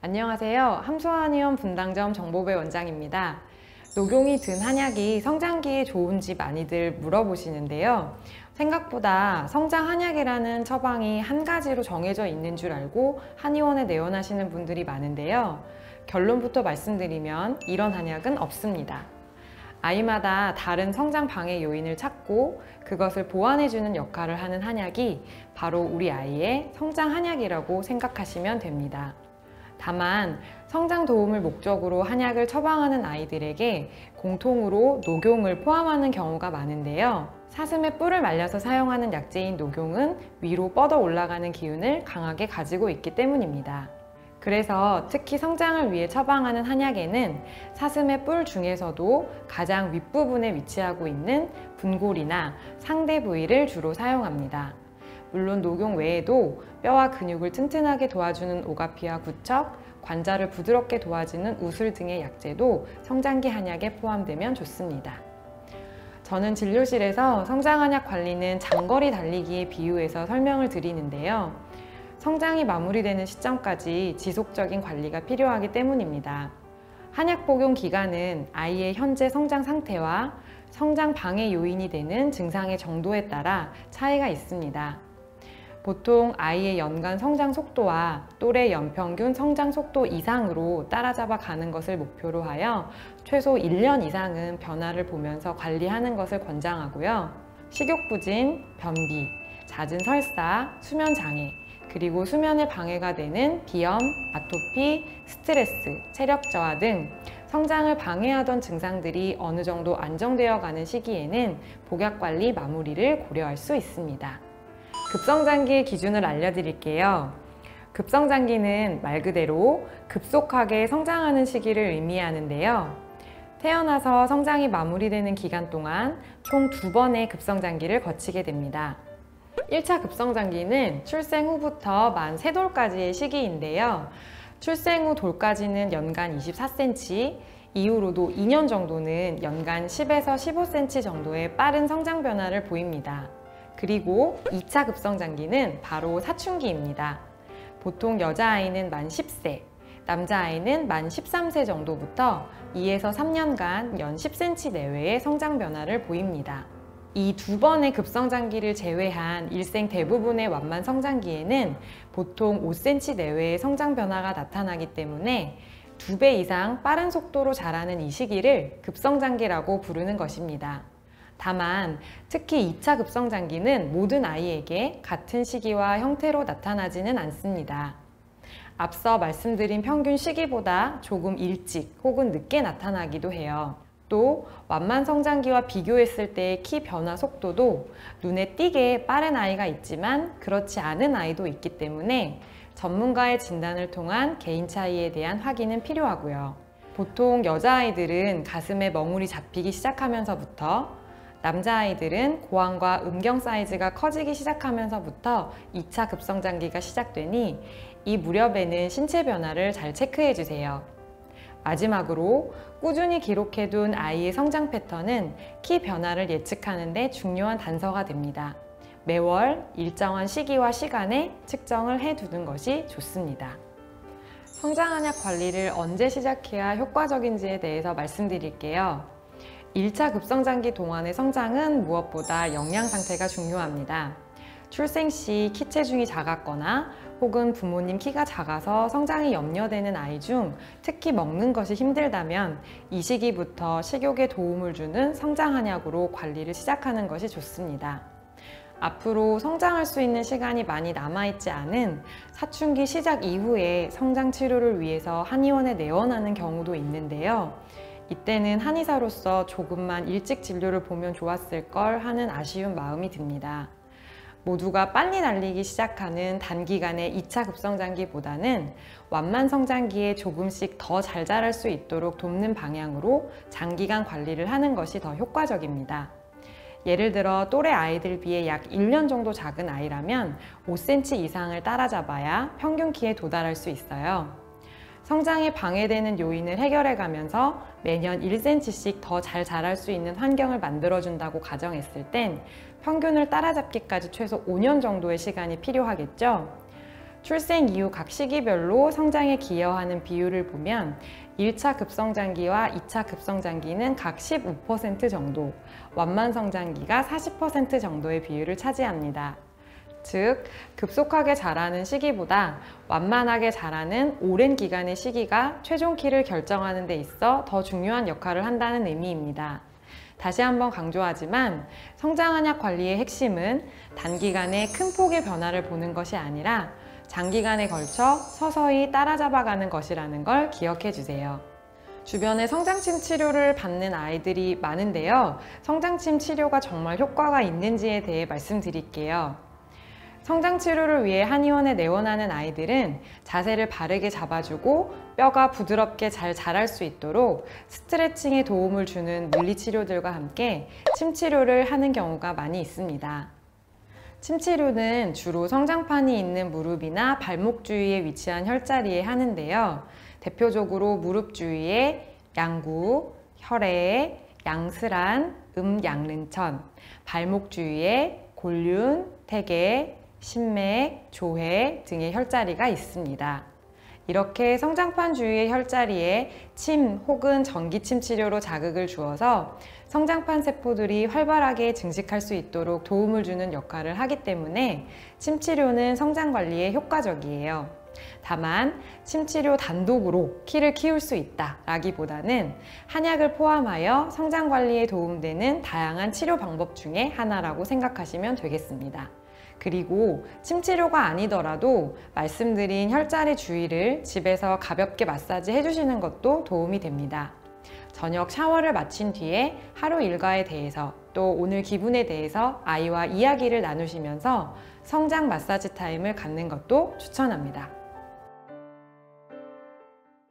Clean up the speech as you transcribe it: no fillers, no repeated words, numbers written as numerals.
안녕하세요. 함소한의원 분당점 정보배 원장입니다. 녹용이 든 한약이 성장기에 좋은지 많이들 물어보시는데요. 생각보다 성장 한약이라는 처방이 한 가지로 정해져 있는 줄 알고 한의원에 내원하시는 분들이 많은데요. 결론부터 말씀드리면 이런 한약은 없습니다. 아이마다 다른 성장 방해 요인을 찾고 그것을 보완해주는 역할을 하는 한약이 바로 우리 아이의 성장 한약이라고 생각하시면 됩니다. 다만 성장 도움을 목적으로 한약을 처방하는 아이들에게 공통으로 녹용을 포함하는 경우가 많은데요. 사슴의 뿔을 말려서 사용하는 약재인 녹용은 위로 뻗어 올라가는 기운을 강하게 가지고 있기 때문입니다. 그래서 특히 성장을 위해 처방하는 한약에는 사슴의 뿔 중에서도 가장 윗부분에 위치하고 있는 분골이나 상대 부위를 주로 사용합니다. 물론 녹용 외에도 뼈와 근육을 튼튼하게 도와주는 오가피와 구척, 관자를 부드럽게 도와주는 우술 등의 약재도 성장기 한약에 포함되면 좋습니다. 저는 진료실에서 성장 한약 관리는 장거리 달리기에 비유해서 설명을 드리는데요. 성장이 마무리되는 시점까지 지속적인 관리가 필요하기 때문입니다. 한약 복용 기간은 아이의 현재 성장 상태와 성장 방해 요인이 되는 증상의 정도에 따라 차이가 있습니다. 보통 아이의 연간 성장 속도와 또래 연평균 성장 속도 이상으로 따라잡아 가는 것을 목표로 하여 최소 1년 이상은 변화를 보면서 관리하는 것을 권장하고요. 식욕부진, 변비, 잦은 설사, 수면장애, 그리고 수면에 방해가 되는 비염, 아토피, 스트레스, 체력 저하 등 성장을 방해하던 증상들이 어느 정도 안정되어 가는 시기에는 복약관리 마무리를 고려할 수 있습니다. 급성장기의 기준을 알려드릴게요. 급성장기는 말 그대로 급속하게 성장하는 시기를 의미하는데요. 태어나서 성장이 마무리되는 기간 동안 총 2번의 급성장기를 거치게 됩니다. 1차 급성장기는 출생 후부터 만 3돌까지의 시기인데요. 출생 후 돌까지는 연간 24cm, 이후로도 2년 정도는 연간 10에서 15cm 정도의 빠른 성장 변화를 보입니다. 그리고 2차 급성장기는 바로 사춘기입니다. 보통 여자아이는 만 10세, 남자아이는 만 13세 정도부터 2에서 3년간 연 10cm 내외의 성장 변화를 보입니다. 이 2번의 급성장기를 제외한 일생 대부분의 완만 성장기에는 보통 5cm 내외의 성장 변화가 나타나기 때문에 2배 이상 빠른 속도로 자라는 이 시기를 급성장기라고 부르는 것입니다. 다만 특히 2차 급성장기는 모든 아이에게 같은 시기와 형태로 나타나지는 않습니다. 앞서 말씀드린 평균 시기보다 조금 일찍 혹은 늦게 나타나기도 해요. 또 완만 성장기와 비교했을 때의 키 변화 속도도 눈에 띄게 빠른 아이가 있지만 그렇지 않은 아이도 있기 때문에 전문가의 진단을 통한 개인 차이에 대한 확인은 필요하고요. 보통 여자아이들은 가슴에 멍울이 잡히기 시작하면서부터, 남자아이들은 고환과 음경 사이즈가 커지기 시작하면서부터 2차 급성장기가 시작되니 이 무렵에는 신체 변화를 잘 체크해 주세요. 마지막으로 꾸준히 기록해둔 아이의 성장 패턴은 키 변화를 예측하는 데 중요한 단서가 됩니다. 매월 일정한 시기와 시간에 측정을 해두는 것이 좋습니다. 성장 한약 관리를 언제 시작해야 효과적인지에 대해서 말씀드릴게요. 1차 급성장기 동안의 성장은 무엇보다 영양 상태가 중요합니다. 출생 시 키 체중이 작았거나 혹은 부모님 키가 작아서 성장이 염려되는 아이 중 특히 먹는 것이 힘들다면 이 시기부터 식욕에 도움을 주는 성장 한약으로 관리를 시작하는 것이 좋습니다. 앞으로 성장할 수 있는 시간이 많이 남아있지 않은 사춘기 시작 이후에 성장 치료를 위해서 한의원에 내원하는 경우도 있는데요. 이때는 한의사로서 조금만 일찍 진료를 보면 좋았을 걸 하는 아쉬운 마음이 듭니다. 모두가 빨리 달리기 시작하는 단기간의 2차 급성장기보다는 완만 성장기에 조금씩 더 잘 자랄 수 있도록 돕는 방향으로 장기간 관리를 하는 것이 더 효과적입니다. 예를 들어 또래 아이들 비해 약 1년 정도 작은 아이라면 5cm 이상을 따라잡아야 평균 키에 도달할 수 있어요. 성장에 방해되는 요인을 해결해가면서 매년 1cm씩 더 잘 자랄 수 있는 환경을 만들어준다고 가정했을 땐 평균을 따라잡기까지 최소 5년 정도의 시간이 필요하겠죠. 출생 이후 각 시기별로 성장에 기여하는 비율을 보면 1차 급성장기와 2차 급성장기는 각 15% 정도, 완만성장기가 40% 정도의 비율을 차지합니다. 즉, 급속하게 자라는 시기보다 완만하게 자라는 오랜 기간의 시기가 최종 키를 결정하는 데 있어 더 중요한 역할을 한다는 의미입니다. 다시 한번 강조하지만 성장 한약 관리의 핵심은 단기간에 큰 폭의 변화를 보는 것이 아니라 장기간에 걸쳐 서서히 따라잡아가는 것이라는 걸 기억해 주세요. 주변에 성장침 치료를 받는 아이들이 많은데요. 성장침 치료가 정말 효과가 있는지에 대해 말씀드릴게요. 성장 치료를 위해 한의원에 내원하는 아이들은 자세를 바르게 잡아주고 뼈가 부드럽게 잘 자랄 수 있도록 스트레칭에 도움을 주는 물리치료들과 함께 침치료를 하는 경우가 많이 있습니다. 침치료는 주로 성장판이 있는 무릎이나 발목 주위에 위치한 혈자리에 하는데요. 대표적으로 무릎 주위에 양구, 혈애, 양슬안, 양릉천, 발목 주위에 골륜, 태계, 신맥, 조회 등의 혈자리가 있습니다. 이렇게 성장판 주위의 혈자리에 침 혹은 전기침 치료로 자극을 주어서 성장판 세포들이 활발하게 증식할 수 있도록 도움을 주는 역할을 하기 때문에 침치료는 성장 관리에 효과적이에요. 다만 침치료 단독으로 키를 키울 수 있다 라기보다는 한약을 포함하여 성장 관리에 도움되는 다양한 치료 방법 중에 하나라고 생각하시면 되겠습니다. 그리고 침치료가 아니더라도 말씀드린 혈자리 주위를 집에서 가볍게 마사지 해주시는 것도 도움이 됩니다. 저녁 샤워를 마친 뒤에 하루 일과에 대해서 또 오늘 기분에 대해서 아이와 이야기를 나누시면서 성장 마사지 타임을 갖는 것도 추천합니다.